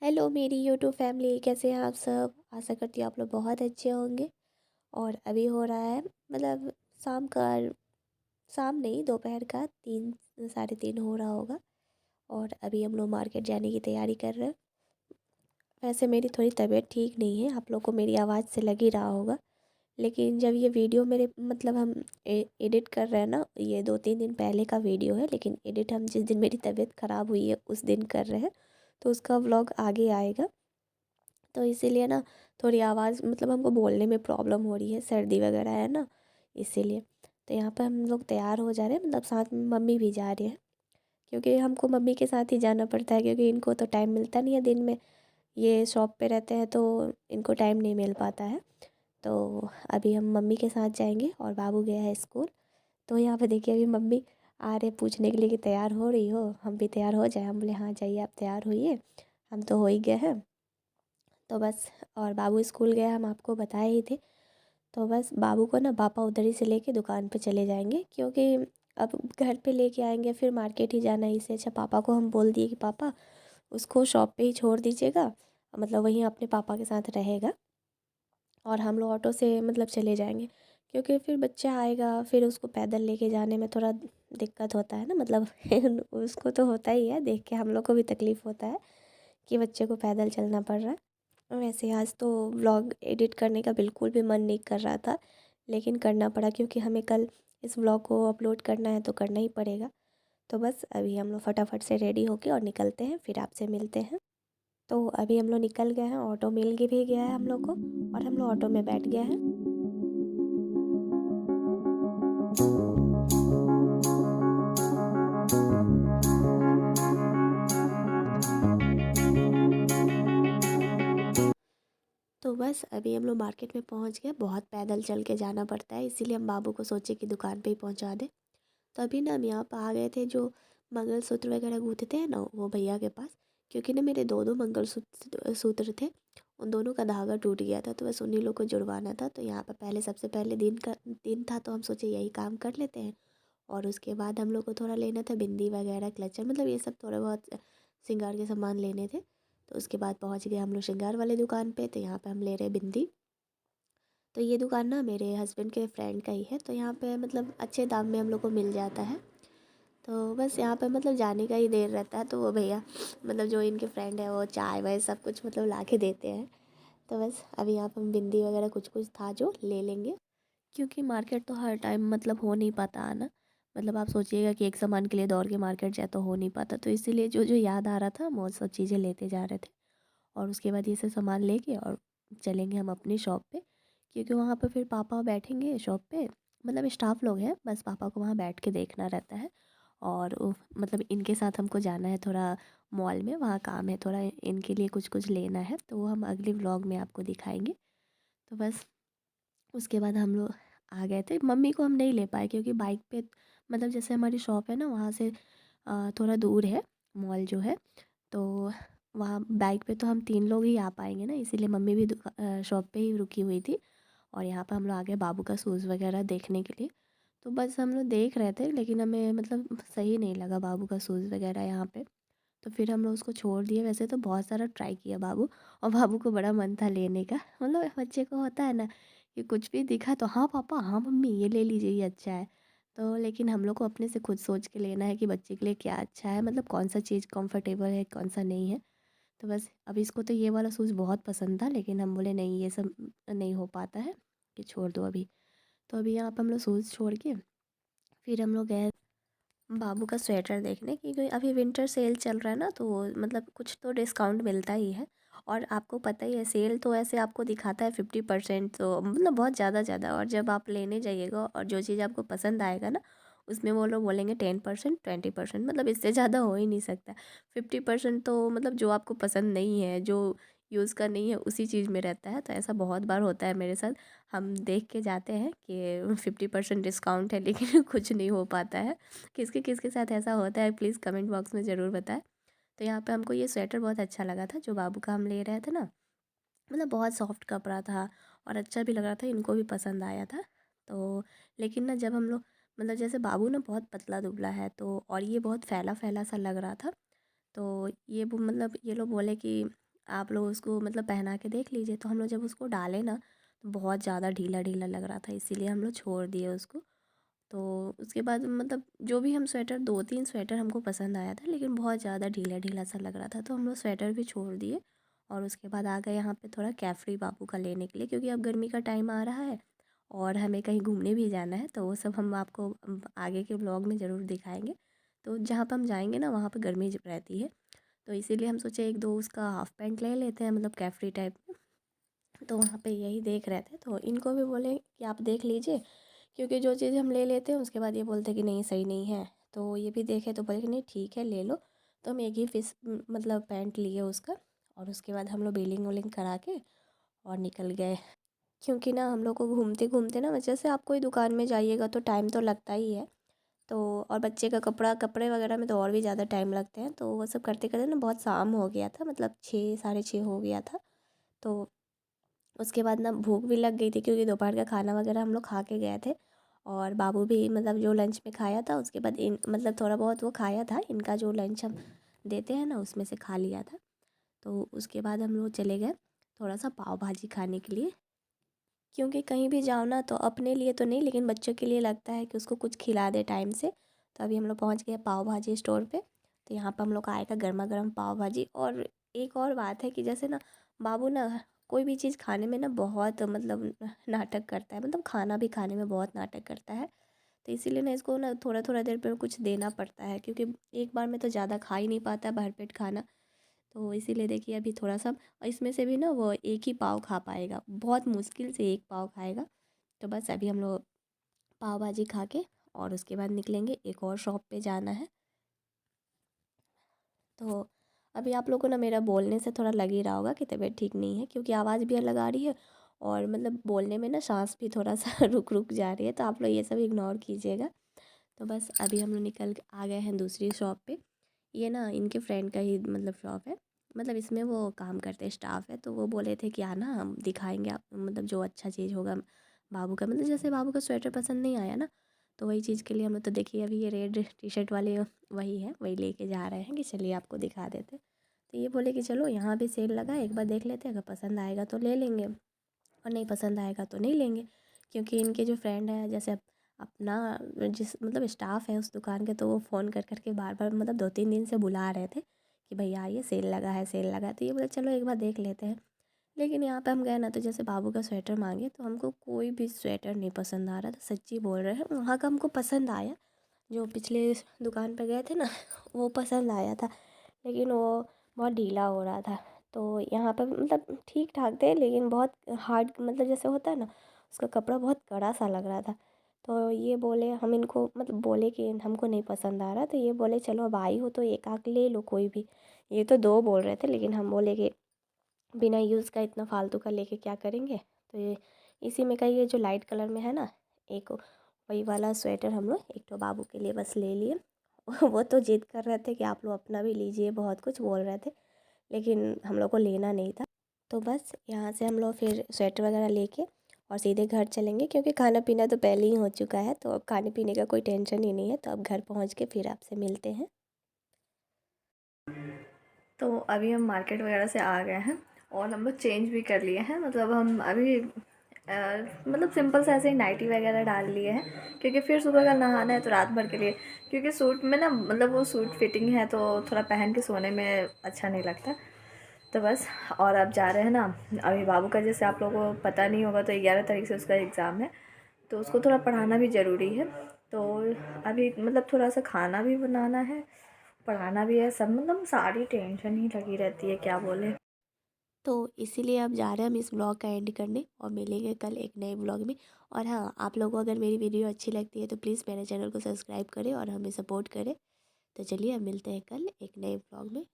Hello मेरी YouTube family, कैसे हैं आप सब। आशा करती हूँ आप लोग बहुत अच्छे होंगे। और अभी हो रहा है मतलब शाम का, शाम नहीं दोपहर का 3 साढ़े 3 हो रहा होगा। और अभी हम लोग मार्केट जाने की तैयारी कर रहे हैं। वैसे मेरी थोड़ी तबीयत ठीक नहीं है, आप लोग को मेरी आवाज़ से लग ही रहा होगा। लेकिन जब ये वीडियो मेरे मतलब हम एडिट कर रहे हैं ना, ये 2-3 दिन पहले का वीडियो है, लेकिन एडिट हम जिस दिन मेरी तबीयत ख़राब हुई है उस दिन कर रहे हैं। तो उसका व्लॉग आगे आएगा। तो इसीलिए ना थोड़ी आवाज़ मतलब हमको बोलने में प्रॉब्लम हो रही है, सर्दी वगैरह है ना, इसीलिए। तो यहाँ पर हम लोग तैयार हो जा रहे हैं, मतलब साथ में मम्मी भी जा रही है। क्योंकि हमको मम्मी के साथ ही जाना पड़ता है, क्योंकि इनको तो टाइम मिलता नहीं है दिन में। ये शॉप पे रहते हैं तो इनको टाइम नहीं मिल पाता है। तो अभी हम मम्मी के साथ जाएंगे और बाबू गया है स्कूल। तो यहाँ पे देखिए अभी मम्मी आ रहे पूछने के लिए कि तैयार हो रही हो, हम भी तैयार हो जाए। हम बोले हाँ जाइए आप तैयार होइए, हम तो हो ही गए हैं। तो बस, और बाबू स्कूल गया हम आपको बताए ही थे। तो बस बाबू को ना पापा उधर ही से लेके दुकान पे चले जाएंगे, क्योंकि अब घर पे लेके आएंगे फिर मार्केट ही जाना है। इससे अच्छा पापा को हम बोल दिए कि पापा उसको शॉप पे ही छोड़ दीजिएगा, मतलब वहीं अपने पापा के साथ रहेगा। और हम लोग ऑटो से मतलब चले जाएंगे, क्योंकि फिर बच्चा आएगा फिर उसको पैदल लेके जाने में थोड़ा दिक्कत होता है ना, मतलब उसको तो होता ही है, देख के हम लोग को भी तकलीफ़ होता है कि बच्चे को पैदल चलना पड़ रहा है। वैसे आज तो व्लॉग एडिट करने का बिल्कुल भी मन नहीं कर रहा था, लेकिन करना पड़ा क्योंकि हमें कल इस व्लॉग को अपलोड करना है तो करना ही पड़ेगा। तो बस अभी हम लोग फटाफट से रेडी होके और निकलते हैं, फिर आपसे मिलते हैं। तो अभी हम लोग निकल गए हैं, ऑटो मिल के भी गया है हम लोग को, और हम लोग ऑटो में बैठ गए हैं। तो बस अभी हम लोग मार्केट में पहुंच गए। बहुत पैदल चल के जाना पड़ता है, इसीलिए हम बाबू को सोचे कि दुकान पे ही पहुंचा दे। तो अभी ना हम यहाँ पर आ गए थे, जो मंगलसूत्र वगैरह गूंथते हैं ना वो भैया के पास। क्योंकि ना मेरे दो दो मंगलसूत्र सूत्र थे, उन दोनों का धागा टूट गया था, तो बस उन्हीं लोग को जुड़वाना था। तो यहाँ पर पहले सबसे पहले दिन था, तो हम सोचे यही काम कर लेते हैं। और उसके बाद हम लोग को थोड़ा लेना था बिंदी वगैरह, क्लचर, मतलब ये सब थोड़े बहुत श्रृंगार के सामान लेने थे। तो उसके बाद पहुँच गए हम लोग श्रृंगार वाले दुकान पे। तो यहाँ पे हम ले रहे बिंदी। तो ये दुकान ना मेरे हस्बैंड के फ्रेंड का ही है, तो यहाँ पे मतलब अच्छे दाम में हम लोग को मिल जाता है। तो बस यहाँ पे मतलब जाने का ही देर रहता है, तो वो भैया मतलब जो इनके फ्रेंड है वो चाय वाय सब कुछ मतलब ला के देते हैं। तो बस अभी यहाँ पे हम बिंदी वगैरह कुछ कुछ था जो ले लेंगे, क्योंकि मार्केट तो हर टाइम मतलब हो नहीं पाता आना। मतलब आप सोचिएगा कि एक सामान के लिए दौड़ के मार्केट जाए तो हो नहीं पाता, तो इसीलिए जो जो याद आ रहा था हम वो सब चीज़ें लेते जा रहे थे। और उसके बाद ये सब सामान लेके और चलेंगे हम अपनी शॉप पे, क्योंकि वहाँ पे फिर पापा बैठेंगे शॉप पे। मतलब स्टाफ लोग हैं, बस पापा को वहाँ बैठ के देखना रहता है। और मतलब इनके साथ हमको जाना है थोड़ा मॉल में, वहाँ काम है थोड़ा, इनके लिए कुछ कुछ लेना है, तो वो हम अगले व्लॉग में आपको दिखाएंगे। तो बस उसके बाद हम लोग आ गए थे। मम्मी को हम नहीं ले पाए क्योंकि बाइक पे, मतलब जैसे हमारी शॉप है ना वहाँ से थोड़ा दूर है मॉल जो है। तो वहाँ बाइक पे तो हम 3 लोग ही आ पाएंगे ना, इसीलिए मम्मी भी शॉप पे ही रुकी हुई थी। और यहाँ पर हम लोग आ गए बाबू का शूज़ वगैरह देखने के लिए। तो बस हम लोग देख रहे थे, लेकिन हमें मतलब सही नहीं लगा बाबू का शूज़ वगैरह यहाँ पे। तो फिर हम लोग उसको छोड़ दिए। वैसे तो बहुत सारा ट्राई किया बाबू, और बाबू को बड़ा मन था लेने का। मतलब बच्चे को होता है ना कि कुछ भी दिखा तो हाँ पापा, हाँ मम्मी, ये ले लीजिए ये अच्छा है। तो लेकिन हम लोग को अपने से खुद सोच के लेना है कि बच्चे के लिए क्या अच्छा है, मतलब कौन सा चीज़ कंफर्टेबल है कौन सा नहीं है। तो बस अब इसको तो ये वाला शूज़ बहुत पसंद था, लेकिन हम बोले नहीं ये सब नहीं हो पाता है, कि छोड़ दो अभी। तो अभी यहाँ पर हम लोग शूज़ छोड़ के फिर हम लोग गए बाबू का स्वेटर देखने, क्योंकि अभी विंटर सेल चल रहा है ना, तो मतलब कुछ तो डिस्काउंट मिलता ही है। और आपको पता ही है सेल तो ऐसे आपको दिखाता है 50%, तो मतलब बहुत ज़्यादा ज़्यादा। और जब आप लेने जाइएगा और जो चीज़ आपको पसंद आएगा ना, उसमें वो लोग बोलेंगे 10%, 20%, मतलब इससे ज़्यादा हो ही नहीं सकता। 50% तो मतलब जो आपको पसंद नहीं है, जो यूज़ का नहीं है, उसी चीज़ में रहता है। तो ऐसा बहुत बार होता है मेरे साथ। हम देख के जाते हैं कि 50% डिस्काउंट है, लेकिन कुछ नहीं हो पाता है। किसके किसके साथ ऐसा होता है प्लीज़ कमेंट बॉक्स में ज़रूर बताएं। तो यहाँ पे हमको ये स्वेटर बहुत अच्छा लगा था जो बाबू का हम ले रहे थे ना, मतलब बहुत सॉफ्ट कपड़ा था और अच्छा भी लग रहा था, इनको भी पसंद आया था। तो लेकिन ना जब हम लोग मतलब जैसे बाबू ना बहुत पतला दुबला है, तो और ये बहुत फैला फैला सा लग रहा था। तो ये वो मतलब ये लोग बोले कि आप लोग उसको मतलब पहना के देख लीजिए। तो हम लोग जब उसको डाले ना तो बहुत ज़्यादा ढीला ढीला लग रहा था, इसीलिए हम लोग छोड़ दिए उसको। तो उसके बाद मतलब जो भी हम स्वेटर 2-3 स्वेटर हमको पसंद आया था, लेकिन बहुत ज़्यादा ढीला ढीला सा लग रहा था, तो हम लोग स्वेटर भी छोड़ दिए। और उसके बाद आ गए यहाँ पे थोड़ा कैफ्री बाबू का लेने के लिए, क्योंकि अब गर्मी का टाइम आ रहा है और हमें कहीं घूमने भी जाना है। तो वो सब हम आपको आगे के व्लॉग में ज़रूर दिखाएंगे। तो जहाँ पर हम जाएंगे ना वहाँ पर गर्मी रहती है, तो इसीलिए हम सोचे 1-2 उसका हाफ़ पैंट ले लेते हैं, मतलब कैफ्री टाइप में। तो वहाँ पे यही देख रहे थे, तो इनको भी बोले कि आप देख लीजिए, क्योंकि जो चीज़ हम ले लेते हैं उसके बाद ये बोलते हैं कि नहीं सही नहीं है। तो ये भी देखे तो बोले कि नहीं ठीक है ले लो। तो हम एक ही पीस मतलब पैंट लिए उसका, और उसके बाद हम लोग बिलिंग विलिंग करा के और निकल गए। क्योंकि ना हम लोग को घूमते घूमते ना, जैसे आप कोई दुकान में जाइएगा तो टाइम तो लगता ही है। तो और बच्चे का कपड़े वगैरह में तो और भी ज़्यादा टाइम लगते हैं। तो वो सब करते करते ना बहुत शाम हो गया था, मतलब 6 साढ़े 6 हो गया था। तो उसके बाद ना भूख भी लग गई थी, क्योंकि दोपहर का खाना वगैरह हम लोग खा के गए थे। और बाबू भी मतलब जो लंच में खाया था उसके बाद इन मतलब थोड़ा बहुत वो खाया था, इनका जो लंच हम देते हैं ना उसमें से खा लिया था। तो उसके बाद हम लोग चले गए थोड़ा सा पाव भाजी खाने के लिए, क्योंकि कहीं भी जाओ ना तो अपने लिए तो नहीं, लेकिन बच्चों के लिए लगता है कि उसको कुछ खिला दे टाइम से। तो अभी हम लोग पहुँच गए पाव भाजी स्टोर पे। तो यहाँ पर हम लोग का आएगा गर्मा गर्म पाव भाजी। और एक और बात है कि जैसे ना बाबू ना कोई भी चीज़ खाने में ना बहुत मतलब नाटक करता है, मतलब खाना भी खाने में बहुत नाटक करता है। तो इसीलिए ना इसको ना थोड़ा थोड़ा देर पर कुछ देना पड़ता है, क्योंकि एक बार में तो ज़्यादा खा ही नहीं पाता भरपेट खाना। तो इसीलिए देखिए अभी थोड़ा सा, और इसमें से भी ना वो एक ही पाव खा पाएगा, बहुत मुश्किल से एक पाव खाएगा। तो बस अभी हम लोग पाव भाजी खा के और उसके बाद निकलेंगे, एक और शॉप पे जाना है। तो अभी आप लोगों को ना मेरा बोलने से थोड़ा लग ही रहा होगा कि तबीयत ठीक नहीं है, क्योंकि आवाज़ भी अलग आ रही है और मतलब बोलने में ना सांस भी थोड़ा सा रुक रुक जा रही है। तो आप लोग ये सब इग्नोर कीजिएगा। तो बस अभी हम लोग निकल के आ गए हैं दूसरी शॉप पे। ये ना इनके फ्रेंड का ही मतलब शॉप है, मतलब इसमें वो काम करते हैं, स्टाफ है। तो वो बोले थे कि आना हम दिखाएंगे आप, मतलब जो अच्छा चीज़ होगा बाबू का, मतलब जैसे बाबू का स्वेटर पसंद नहीं आया ना, तो वही चीज़ के लिए हम लोग, तो देखिए अभी ये रेड टी शर्ट वाले वही है, वही लेके जा रहे हैं कि चलिए आपको दिखा देते। तो ये बोले कि चलो यहाँ भी सेल लगा है, एक बार देख लेते हैं, अगर पसंद आएगा तो ले लेंगे और नहीं पसंद आएगा तो नहीं लेंगे। क्योंकि इनके जो फ्रेंड है, जैसे अपना जिस मतलब स्टाफ है उस दुकान के, तो वो फ़ोन कर कर के बार बार मतलब 2-3 दिन से बुला रहे थे कि भैया आइए सेल लगा है, सेल लगा है। तो ये बोले चलो एक बार देख लेते हैं। लेकिन यहाँ पे हम गए ना, तो जैसे बाबू का स्वेटर मांगे तो हमको कोई भी स्वेटर नहीं पसंद आ रहा था, सच्ची बोल रहे हैं। वहाँ का हमको पसंद आया, जो पिछले दुकान पे गए थे ना वो पसंद आया था, लेकिन वो बहुत ढीला हो रहा था। तो यहाँ पर मतलब ठीक ठाक थे, लेकिन बहुत हार्ड, मतलब जैसे होता है ना उसका कपड़ा बहुत कड़ा सा लग रहा था। तो ये बोले, हम इनको मतलब बोले कि हमको नहीं पसंद आ रहा, तो ये बोले चलो अब आई हो तो एक आध ले लो कोई भी। ये तो 2 बोल रहे थे, लेकिन हम बोले कि बिना यूज़ का इतना फालतू का लेके क्या करेंगे। तो ये इसी में का ये जो लाइट कलर में है ना, एक वही वाला स्वेटर हम लोग एक तो बाबू के लिए बस ले लिए। वो तो जिद कर रहे थे कि आप लोग अपना भी लीजिए, बहुत कुछ बोल रहे थे, लेकिन हम लोग को लेना नहीं था। तो बस यहाँ से हम लोग फिर स्वेटर वगैरह लेके और सीधे घर चलेंगे, क्योंकि खाना पीना तो पहले ही हो चुका है, तो अब खाने पीने का कोई टेंशन ही नहीं है। तो अब घर पहुँच के फिर आपसे मिलते हैं। तो अभी हम मार्केट वगैरह से आ गए हैं और हम लोग चेंज भी कर लिए हैं, मतलब हम अभी मतलब सिंपल से ऐसे ही नाइटी वगैरह डाल लिए हैं, क्योंकि फिर सुबह का नहाना है तो रात भर के लिए, क्योंकि सूट में ना मतलब वो सूट फिटिंग है तो थोड़ा पहन के सोने में अच्छा नहीं लगता। तो बस, और अब जा रहे हैं ना, अभी बाबू का जैसे आप लोगों को पता नहीं होगा तो 11 तारीख से उसका एग्ज़ाम है, तो उसको थोड़ा पढ़ाना भी ज़रूरी है। तो अभी मतलब थोड़ा सा खाना भी बनाना है, पढ़ाना भी है, सब मतलब सारी टेंशन ही लगी रहती है, क्या बोले। तो इसीलिए अब जा रहे हैं हम इस ब्लॉग का एंड करने, और मिलेंगे कल एक नए ब्लॉग में। और हाँ, आप लोगों को अगर मेरी वीडियो अच्छी लगती है तो प्लीज़ मेरे चैनल को सब्सक्राइब करें और हमें सपोर्ट करें। तो चलिए अब मिलते हैं कल एक नए ब्लॉग में।